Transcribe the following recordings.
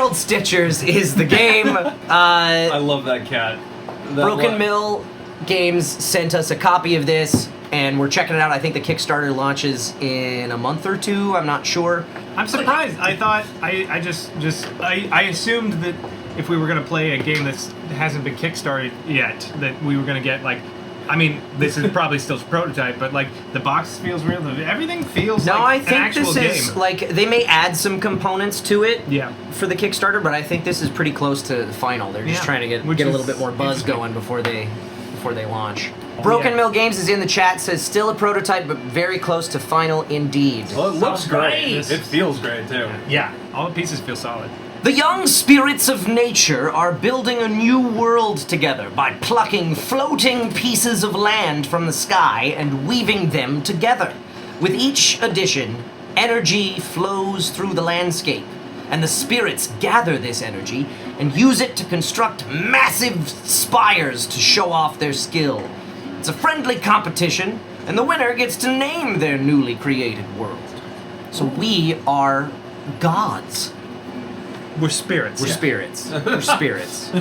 World Stitchers is the game. I love that cat. Broken Mill Games sent us a copy of this, and we're checking it out. I think the Kickstarter launches in a month or two. I'm not sure. I'm surprised. I thought I assumed that if we were going to play a game that hasn't been kickstarted yet, that we were going to get like. I mean, this is probably still a prototype, but like the box feels real. Everything feels like an actual game. No, I think this is like they may add some components to it. Yeah. For the Kickstarter, but I think this is pretty close to the final. They're just trying to get a little bit more buzz going before they launch. Broken Mill Games is in the chat. Says still a prototype, but very close to final indeed. Well, it looks great. It feels great too. Yeah, all the pieces feel solid. The young spirits of nature are building a new world together by plucking floating pieces of land from the sky and weaving them together. With each addition, energy flows through the landscape, and the spirits gather this energy and use it to construct massive spires to show off their skill. It's a friendly competition, and the winner gets to name their newly created world. So we are gods. We're spirits. We're spirits. We're spirits.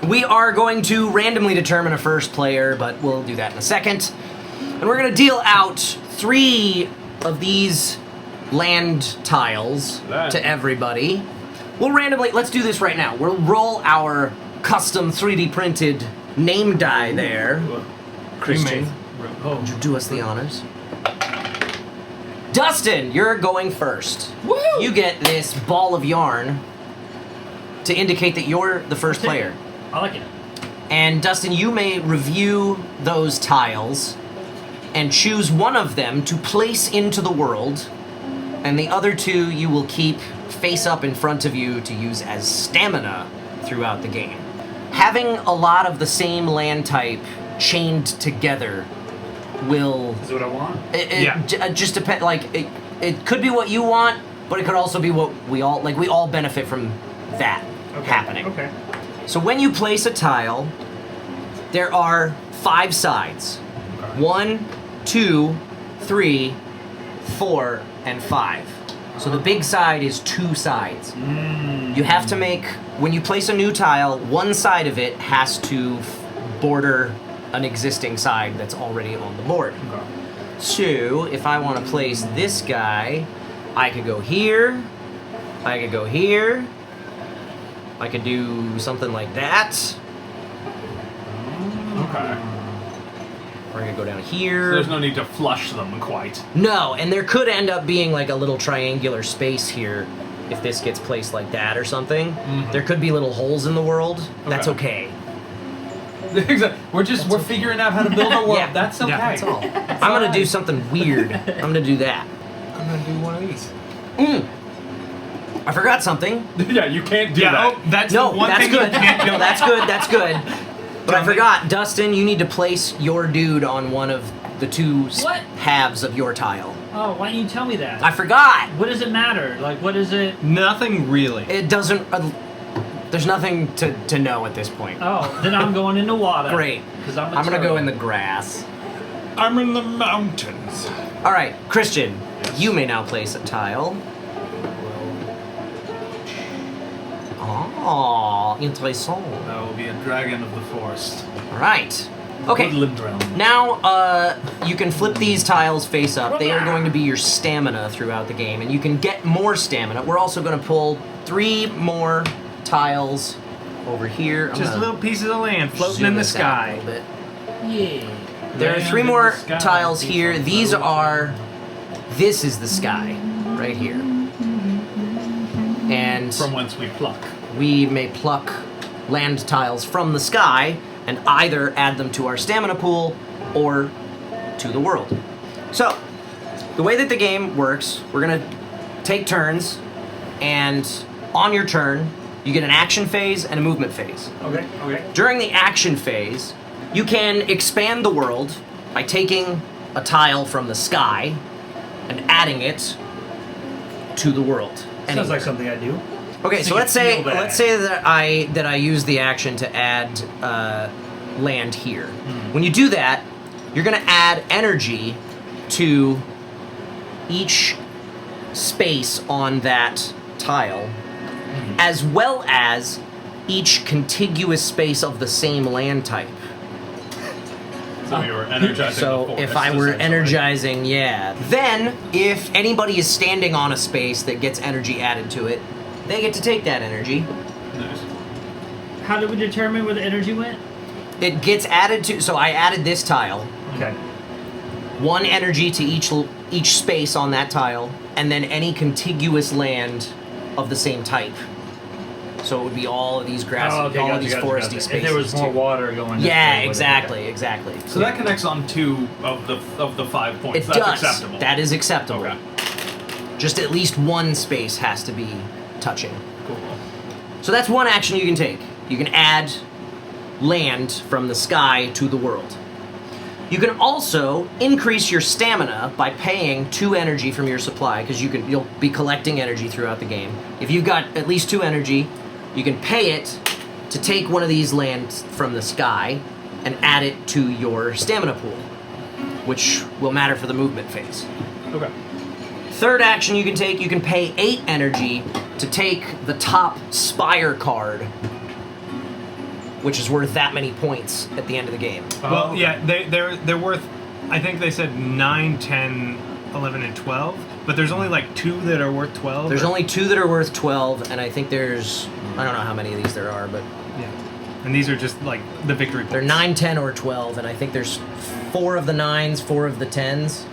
We are going to randomly determine a first player, but we'll do that in a second. And we're going to deal out 3 of these land tiles to everybody. We'll randomly, let's do this right now. We'll roll our custom 3D printed name die there. Christian, would you do us the honors? Dustin, you're going first. Woo! You get this ball of yarn to indicate that you're the first player. I like it. And Dustin, you may review those tiles and choose one of them to place into the world, and the other 2 you will keep face up in front of you to use as stamina throughout the game. Having a lot of the same land type chained together will... Is what I want? It just depends, like, it could be what you want, but it could also be what we all benefit from that happening. Okay. So when you place a tile, there are 5 sides. 1, 2, 3, 4, and 5. So the big side is 2 sides. You have to make, when you place a new tile, one side of it has to border an existing side that's already on the board. So if I want to place this guy, I could go here, I could go here, I could do something like that. Okay. We're gonna go down here. So there's no need to flush them quite. No, and there could end up being like a little triangular space here if this gets placed like that or something. Mm-hmm. There could be little holes in the world. That's okay. We're figuring out how to build a world. Yeah, that's okay. Yeah, that's all. I'm gonna do something weird. I'm gonna do that. I'm gonna do one of these. I forgot something. Yeah, you can't do that. Oh, that's one thing good. You can't do. No, that's good. That's good. But I forgot, Dustin. You need to place your dude on one of the 2 halves of your tile. Oh, why didn't you tell me that? I forgot. What does it matter? Like, what is it? Nothing really. It doesn't. There's nothing to know at this point. Oh, then I'm going into water. Great. Because I'm gonna go in the grass. I'm in the mountains. All right, Christian. Yes. You may now place a tile. Oh, intéressant. That will be a dragon of the forest. All right. Okay. Woodland realm. Now, you can flip these tiles face up. They are going to be your stamina throughout the game, and you can get more stamina. We're also going to pull 3 more tiles over here. Just little pieces of land floating in the sky. Yeah. There are 3 more tiles here. These are... This is the sky, right here. And... From whence we pluck. We may pluck land tiles from the sky and either add them to our stamina pool or to the world. So, the way that the game works, we're going to take turns, and on your turn, you get an action phase and a movement phase. Okay. During the action phase, you can expand the world by taking a tile from the sky and adding it to the world. Sounds like something I do. Okay, so let's say that I use the action to add land here. When you do that, you're going to add energy to each space on that tile as well as each contiguous space of the same land type. So we were energizing So the forest, if I were essentially. energizing, then if anybody is standing on a space that gets energy added to it, they get to take that energy. Nice. How did we determine where the energy went? It gets added to, so I added this tile, Okay. 1 energy to each space on that tile, and then any contiguous land of the same type. So it would be all of these grassy, all of these foresty spaces. If there was more too. water going. this Yeah, way, exactly, exactly. So that connects on 2 of the 5 points. It That's does. acceptable. That is acceptable. Okay. Just at least 1 space has to be touching. Cool. So that's 1 action you can take. You can add land from the sky to the world. You can also increase your stamina by paying 2 energy from your supply, because you'll be collecting energy throughout the game. If you've got at least 2 energy, you can pay it to take one of these lands from the sky and add it to your stamina pool, which will matter for the movement phase. Okay. Third action you can take, you can pay 8 energy to take the top Spire card, which is worth that many points at the end of the game. Well, okay. yeah, they're worth. I think they said 9, 10, 11, and 12. But there's only like 2 that are worth 12. There's only 2 that are worth 12, and I think there's, I don't know how many of these there are, but Yeah. And these are just like the victory points. they're 9, 10, or 12, and I think there's 4 of the 9s, 4 of the 10s,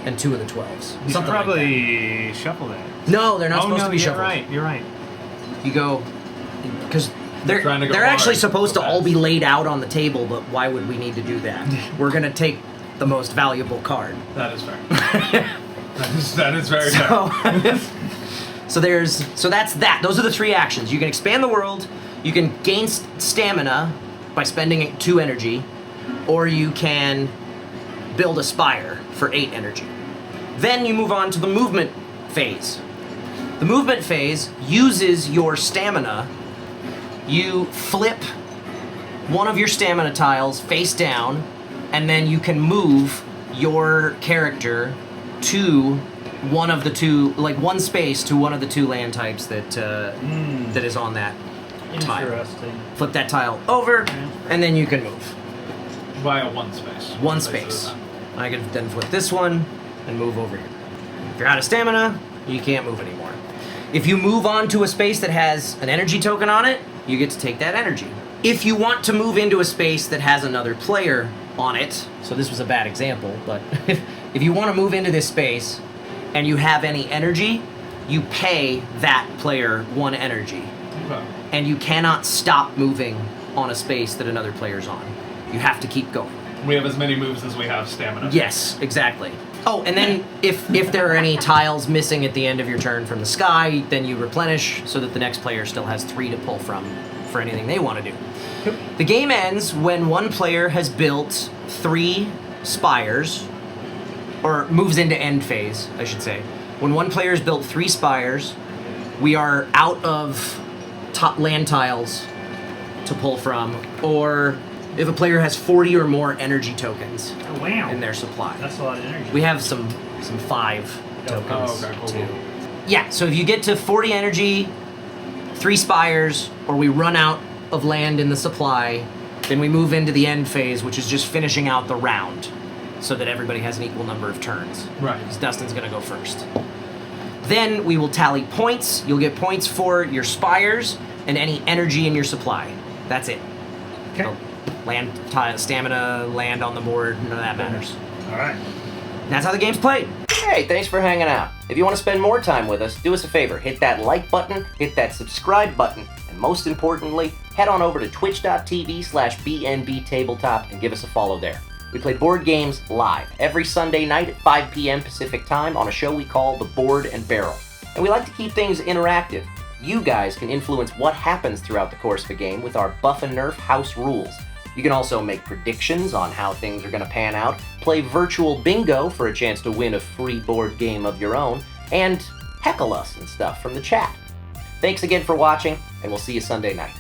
and 2 of the 12s. You should Something like probably shuffle that. that. No, they're not supposed to be you're shuffled. right. You're right. You go, because they're Trying to go actually hard, supposed to go all fast. be laid out on the table, but why would we need to do that? We're gonna take the most valuable card. That is fair. that is very fair. So that's that. Those are the 3 actions. You can expand the world, you can gain stamina by spending 2 energy, or you can build a spire for 8 energy. Then you move on to the movement phase. The movement phase uses your stamina. You flip one of your stamina tiles face down, and then you can move your character to one of the 2, like 1 space to one of the 2 land types that that is on that tile. Interesting. Flip that tile over, and then you can move Via 1 space. 1 space. I can then flip this one and move over here. If you're out of stamina, you can't move anymore. If you move on to a space that has an energy token on it, you get to take that energy. If you want to move into a space that has another player on it, so this was a bad example, but if you want to move into this space and you have any energy, you pay that player 1 energy. Okay. And you cannot stop moving on a space that another player's on. You have to keep going. We have as many moves as we have stamina. Yes, exactly. Oh, and then if there are any tiles missing at the end of your turn from the sky, then you replenish so that the next player still has 3 to pull from for anything they want to do. The game ends when one player has built 3 spires, or moves into end phase, I should say. When one player has built 3 spires, we are out of land tiles to pull from, or if a player has 40 or more energy tokens Oh, wow. in their supply. That's a lot of energy. We have some 5 tokens Oh, okay, cool, too. cool. Yeah, so if you get to 40 energy, 3 spires, or we run out of land in the supply, then we move into the end phase, which is just finishing out the round, so that everybody has an equal number of turns. Right. Because Dustin's gonna go first. Then we will tally points. You'll get points for your spires and any energy in your supply. That's it. Okay. Land, stamina, land on the board, none of that matters. All right. That's how the game's played. Hey, thanks for hanging out. If you want to spend more time with us, do us a favor. Hit that like button, hit that subscribe button, and most importantly, head on over to twitch.tv/BNB Tabletop and give us a follow there. We play board games live every Sunday night at 5 p.m. Pacific Time on a show we call The Board and Barrel. And we like to keep things interactive. You guys can influence what happens throughout the course of a game with our Buff and Nerf house rules. You can also make predictions on how things are going to pan out, play virtual bingo for a chance to win a free board game of your own, and heckle us and stuff from the chat. Thanks again for watching, and we'll see you Sunday night.